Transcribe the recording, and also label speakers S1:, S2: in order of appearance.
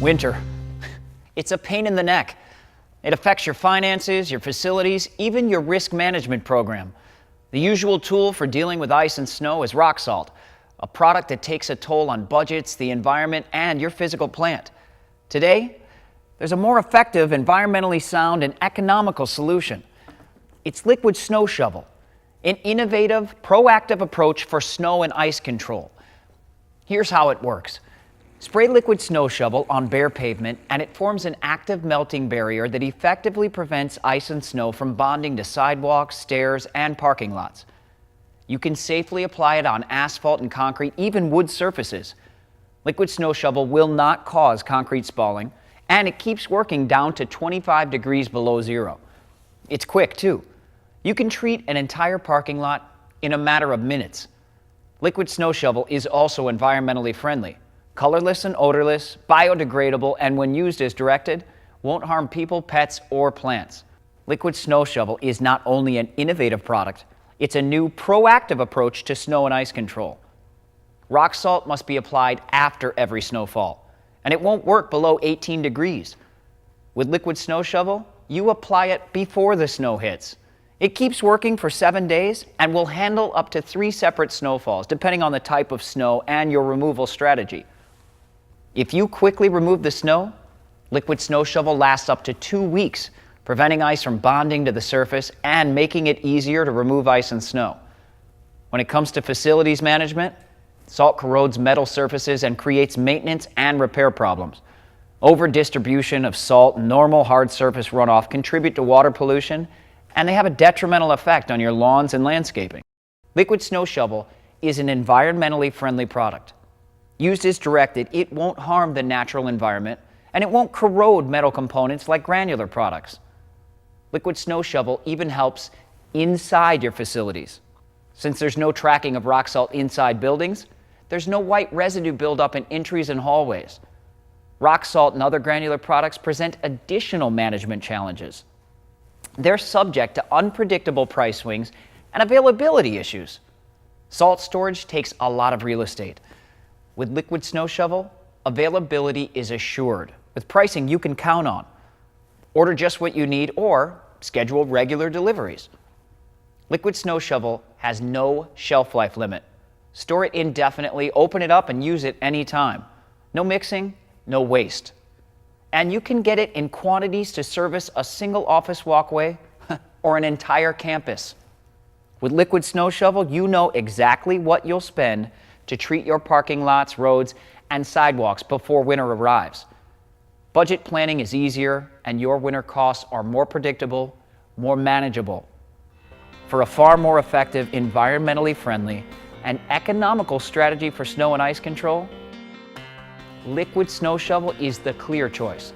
S1: Winter. It's a pain in the neck. It affects your finances, your facilities, even your risk management program. The usual tool for dealing with ice and snow is rock salt, a product that takes a toll on budgets, the environment, and your physical plant. Today, there's a more effective, environmentally sound, and economical solution. It's Liquid Snow Shovel, an innovative, proactive approach for snow and ice control. Here's how it works. Spray Liquid Snow Shovel on bare pavement, and it forms an active melting barrier that effectively prevents ice and snow from bonding to sidewalks, stairs, and parking lots. You can safely apply it on asphalt and concrete, even wood surfaces. Liquid Snow Shovel will not cause concrete spalling, and it keeps working down to 25 degrees below zero. It's quick, too. You can treat an entire parking lot in a matter of minutes. Liquid Snow Shovel is also environmentally friendly. Colorless and odorless, biodegradable, and when used as directed, won't harm people, pets, or plants. Liquid Snow Shovel is not only an innovative product, it's a new proactive approach to snow and ice control. Rock salt must be applied after every snowfall, and it won't work below 18 degrees. With Liquid Snow Shovel, you apply it before the snow hits. It keeps working for 7 days and will handle up to 3 separate snowfalls, depending on the type of snow and your removal strategy. If you quickly remove the snow, Liquid Snow Shovel lasts up to 2 weeks, preventing ice from bonding to the surface and making it easier to remove ice and snow. When it comes to facilities management, salt corrodes metal surfaces and creates maintenance and repair problems. Over-distribution of salt and normal hard surface runoff contribute to water pollution, and they have a detrimental effect on your lawns and landscaping. Liquid Snow Shovel is an environmentally friendly product. Used as directed, it won't harm the natural environment, and it won't corrode metal components like granular products. Liquid Snow Shovel even helps inside your facilities. Since there's no tracking of rock salt inside buildings, there's no white residue buildup in entries and hallways. Rock salt and other granular products present additional management challenges. They're subject to unpredictable price swings and availability issues. Salt storage takes a lot of real estate. With Liquid Snow Shovel, availability is assured, with pricing you can count on. Order just what you need or schedule regular deliveries. Liquid Snow Shovel has no shelf life limit. Store it indefinitely, open it up, and use it anytime. No mixing, no waste. And you can get it in quantities to service a single office walkway or an entire campus. With Liquid Snow Shovel, you know exactly what you'll spend to treat your parking lots, roads, and sidewalks before winter arrives. Budget planning is easier, and your winter costs are more predictable, more manageable. For a far more effective, environmentally friendly, and economical strategy for snow and ice control, Liquid Snow Shovel is the clear choice.